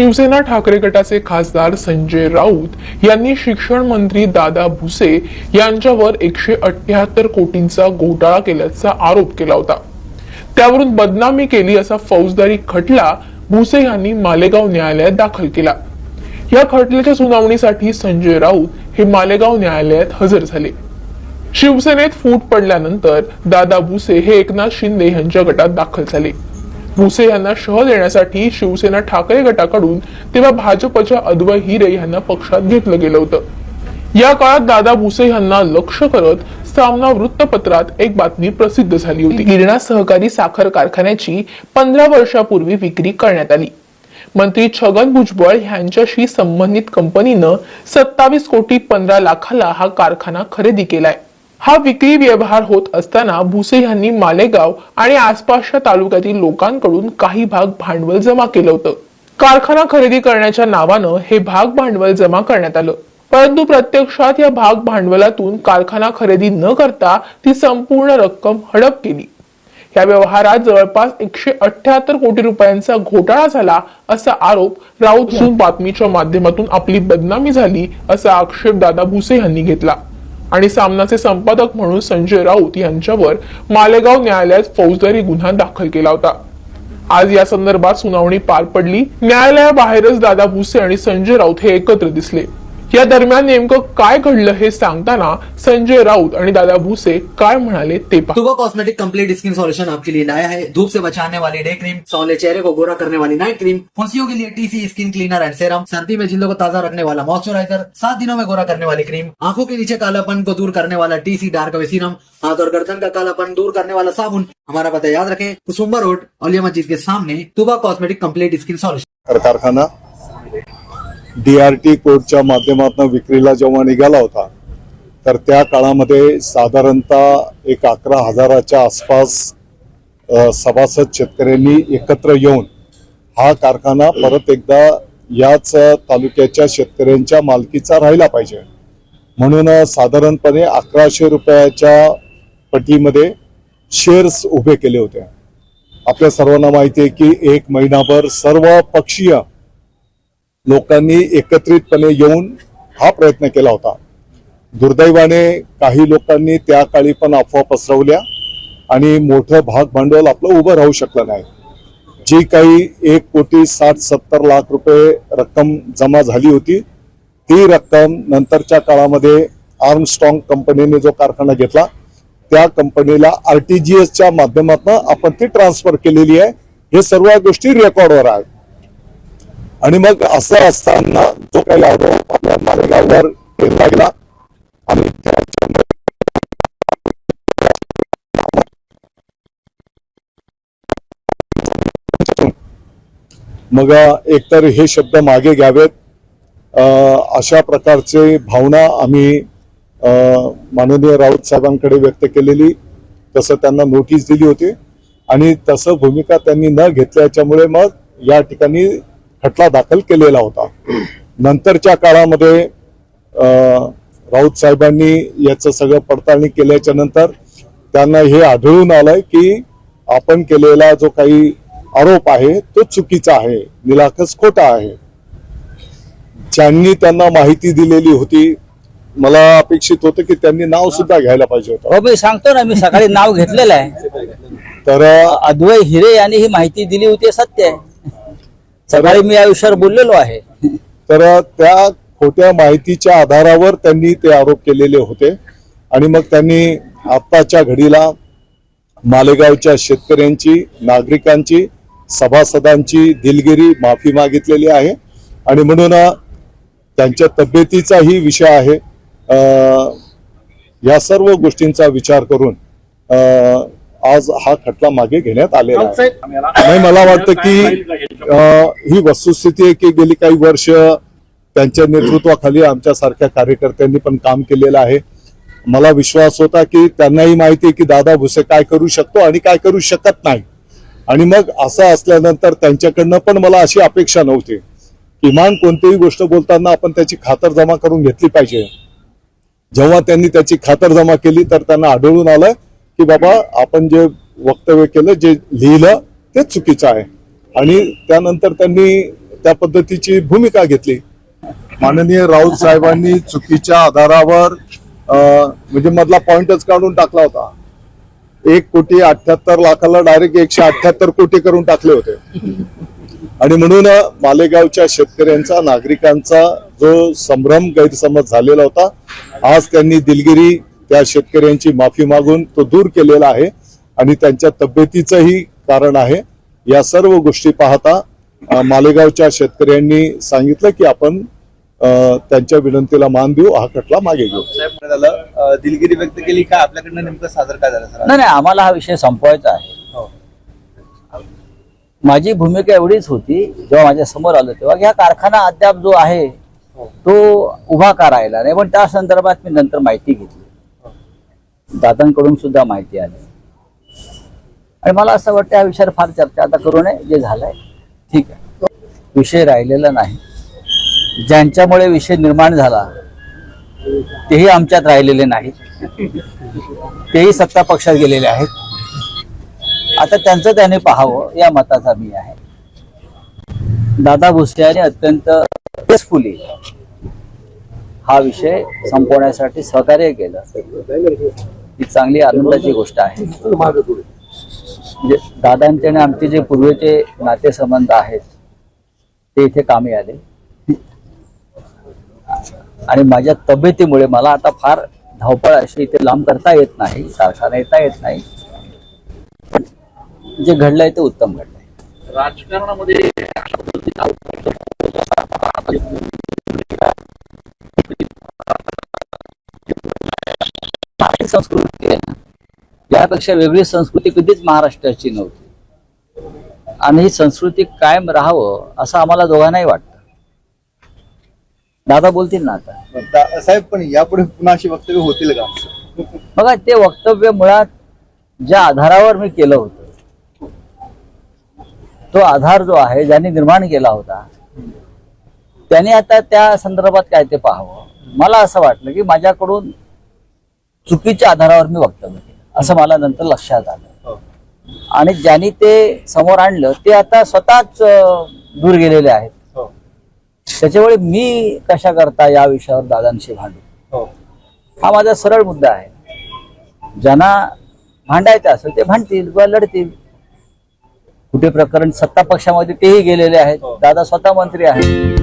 शिवसेना ठाकरे गटाचे खासदार संजय राऊत यांनी शिक्षण मंत्री दादा भुसे यांच्यावर 178 कोटींचा घोटाळा केल्याचा आरोप केला होता। त्यावरून बदनामी केली असा फौजदारी खटला भुसे यांनी मालेगाव न्यायालयात दाखल केला। या खटल्याच्या सुनावणीसाठी संजय राऊत हे मालेगाव न्यायालयात हजर झाले। शिवसेनेत फूट पडल्यानंतर दादा भुसे हे एकनाथ शिंदे यांच्या गटात दाखल झाले। भुसे यांना शह देण्यासाठी शिवसेना ठाकरे गटाकडून तेव्हा भाजपच्या अद्वै हिरे यांना पक्षात घेतलं गेलं होतं। या काळात दादा भुसे यांना लक्ष करत सामना वृत्तपत्रात एक बातमी प्रसिद्ध झाली होती। गिरणा सहकारी साखर कारखान्याची 15 वर्षापूर्वी विक्री करण्यात आली। मंत्री छगन भुजबळ यांच्याशी संबंधित कंपनीनं 27 कोटी 15 लाखाला हा कारखाना खरेदी केलाय। हा विक्री व्यवहार होत असताना भुसे यांनी मालेगाव आणि आसपासच्या तालुक्यातील लोकांकडून काही भाग भांडवल जमा केलं होतं। कारखाना खरेदी करण्याच्या नावानं हे भाग भांडवल जमा करण्यात आलं, परंतु प्रत्यक्षात या भाग भांडवलातून कारखाना खरेदी न करता ती संपूर्ण रक्कम हडप केली। या व्यवहारात जवळपास 178 कोटी रुपयांचा घोटाळा झाला असा आरोप राऊत यांनी बातमीच्या माध्यमातून आपली बदनामी झाली असा आक्षेप दादा भुसे यांनी घेतला आणि सामनाचे संपादक म्हणून संजय राऊत यांच्यावर मालेगाव न्यायालयात फौजदारी गुन्हा दाखल केला होता। आज या संदर्भात सुनावणी पार पडली। न्यायालयाबाहेरच दादा भुसे आणि संजय राऊत हे एकत्र दिसले। या दरम्यान नेमकं काय घडलं हे सांगताना संजय राऊत आणि दादा भुसे काय म्हणाले ते पहा। तुबा कॉस्मेटिक कंप्लीट स्किन सॉल्यूशन आपके लिए लाया है। धूप से बचाने वाली डे क्रीम, सौंदर्य चेहरे को गोरा करने वाली नाइट क्रीम, फुंसियों के लिए TC skin cleaner end serum, सर्दी में जिल्दों को ताजा रखने वाला मॉइस्चराइजर, 7 दिनों में गोरा करने वाली क्रीम, आंखों के नीचे कालापन को दूर करने वाला टीसी डार्क वे सीरम, हाथ और गर्दन का कालापन दूर करने वाला साबुन। हमारा पता याद रखें, कुसुम्बा रोड औलिया मस्जिद के सामने तुबा कॉस्मेटिक कंप्लीट स्किन सॉल्यूशन। कारखाना DRT कोडच्या माध्यमातून विक्रीला जेव्हा निघाला होता तर त्या काळामध्ये साधारणतः एक 11,000च्या आसपास सभासद शेतकऱ्यांनी एकत्र येऊन हा कारखाना परत एकदा याच तालुक्याच्या शेतकऱ्यांच्या मालकीचा राहिला पाहिजे म्हणून साधारणपणे 1100 रुपयाच्या पटीमध्ये शेअर्स उभे केले होते। आपल्या सर्वांना माहिती आहे की एक महिनाभर सर्व पक्षीय लोकांनी एकत्रितपणे येऊन हा प्रयत्न केला होता। दुर्दैवाने काही लोकांनी त्या काळी पण अफवा पसरवल्या आणि मोठं भाग भांडवल आपलं उभं राहू शकलं नाही। जी काही 1,60,70 लाख रुपये रक्कम जमा झाली होती ती रक्कम नंतरच्या काळामध्ये आर्मस्ट्रॉंग कंपनीने जो कारखाना घेतला त्या कंपनीला RTGSच्या माध्यमातून आपण ती ट्रान्सफर केलेली आहे। हे सर्व गोष्टी रेकॉर्डवर आहेत आणि मग असं असताना जो काही आरोप आपल्या मालेगाववर केला गेला आणि मग एकतर हे शब्द मागे घ्यावेत अशा प्रकारचे भावना आम्ही माननीय राऊत साहेबांकडे व्यक्त केलेली, तसं त्यांना नोटीस दिली होती आणि तसं भूमिका त्यांनी न घेतल्याच्यामुळे मग या ठिकाणी खटला दाखल केलेला होता। नंतरच्या काळामध्ये राऊत साहेबांनी याचं सगळं पडताळणी केल्याच्या नंतर त्यांना हे आढळून आलंय की आपण केलेला जो काही आरोप आहे तो चुकीचा आहे, निराकस खोटा आहे। ज्यांनी त्यांना माहिती दिलेली होती मला अपेक्षित होतं की त्यांनी नाव सुद्धा घ्यायला पाहिजे होतं। हो मी सांगतो ना, मी सकाळी नाव घेतलेलं आहे। तर अद्वै हिरे यांनी ही माहिती दिली होती, सत्य आहे। सकाळी मी या विषयावर बोललेलो आहे। तर त्या खोट्या माहितीच्या आधारावर त्यांनी ते आरोप केलेले होते आणि मग त्यांनी आत्ताच्या घडीला मालेगावच्या शेतकऱ्यांची, नागरिकांची, सभासदांची दिलगिरी माफी मागितलेली आहे आणि म्हणून त्यांच्या तब्येतीचाही विषय आहे। या सर्व गोष्टींचा विचार करून आज हा खटला मागे घेण्यात आलेला आहे। नाही, मला वाटतं की ही वस्तुस्थिती आहे की गेली काही वर्ष त्यांच्या नेतृत्वाखाली आमच्यासारख्या कार्यकर्त्यांनी पण काम केलेलं आहे। मला विश्वास होता की त्यांनाही माहिती आहे की दादा भुसे काय करू शकतो आणि काय करू शकत नाही आणि मग असं असल्यानंतर त्यांच्याकडनं पण मला अशी अपेक्षा नव्हती। किमान कोणतीही गोष्ट बोलताना आपण त्याची खातरजमा करून घेतली पाहिजे। जेव्हा त्यांनी त्याची खातरजमा केली तर त्यांना आढळून आलं की बाबा आपण जे वक्तव्य केलं, जे लिहिलं ते चुकीचं आहे आणि त्यानंतर त्यांनी त्या पद्धतीची भूमिका घेतली. माननीय राऊत साहेबांनी चुकीच्या आधारावर म्हणजे मधला पॉइंटच काढून टाकला होता. 1,78,00,000 डायरेक्ट 178 कोटी करून टाकले होते. आणि म्हणून मालेगावच्या शेतकऱ्यांचा, नागरिकांचा जो संभ्रम, गैरसमज झालेला होता, आज त्यांनी दिलगिरी त्या शेतकऱ्यांची माफी मागून तो दूर केलेला आहे. आणि त्यांच्या तब्येतीचंही कारण आहे. या सर्व गोष्टी पाहता मालेगावच्या शेतकऱ्यांनी सांगितलं की आपण त्यांच्या विनंतीला मान देऊ, हा खटला मागे घेऊ. दिलगिरी व्यक्त केली का? आपल्याकडनं नेमकं सादर काय झालं सर? नाही नाही, आम्हाला हा विषय संपवायचा आहे. माझी भूमिका एवढीच होती, जेव्हा माझ्या समोर आलं तेव्हा हा कारखाना अद्याप जो आहे तो उभा का राहिला नाही. पण त्या संदर्भात मी नंतर माहिती घेतली, दादांकडून सुद्धा माहिती आली. आणि मला असं वाटतं या विषयावर फार चर्चा आता करू नये. जे झालंय ठीक आहे, विषय राहिलेला नाही. ज्यांच्यामुळे विषय निर्माण झाला तेही आमच्यात राहिलेले नाहीत, तेही सत्ता पक्षात गेलेले आहेत. आता त्यांचं त्याने पाहावं या मताचा मी आहे. दादा भुसे यांनी अत्यंत सक्सेसफुली हा विषय संपवण्यासाठी सहकार्य केलं, ही चांगली आनंदाची गोष्ट आहे. म्हणजे दादांचे आणि आमचे जे पूर्वीचे नातेसंबंध आहेत ते इथे कामी आले. आणि माझ्या तब्येतीमुळे मला आता फार धावपळ अशी इथे लांब करता येत नाही, कारखाना येता येत नाही. जे घडलंय ते उत्तम घडलंय. राजकारणामध्ये संस्कृती आहे ना, यापेक्षा वेगळी संस्कृती कधीच महाराष्ट्राची नव्हती. आणि ही संस्कृती कायम राहावं असं आम्हाला दोघांनाही वाटतं. दादा बोलतील ना आता. साहेब, पण यापुढे पुन्हा अशी वक्तव्य होतील का? बघा, ते वक्तव्य मुळात ज्या आधारावर मी केलं होतं, तो आधार जो आहे ज्यांनी निर्माण केला होता त्यांनी आता त्या संदर्भात काय ते पाहावं. मला असं वाटलं की माझ्याकडून चुकीच्या आधारावर मी वक्तव्य केलं असं मला नंतर लक्षात आलं. आणि ज्यांनी ते समोर आणलं ते आता स्वतःच दूर गेलेले आहेत. त्याच्यामुळे मी कशा करता या विषयावर दादांशी भांडू, हा माझा सरळ मुद्दा आहे. ज्यांना भांडायचं असेल ते भांडतील किंवा लढतील. कुठे प्रकरण सत्ता पक्षामध्ये तेही गेलेले आहेत, दादा स्वतः मंत्री आहेत.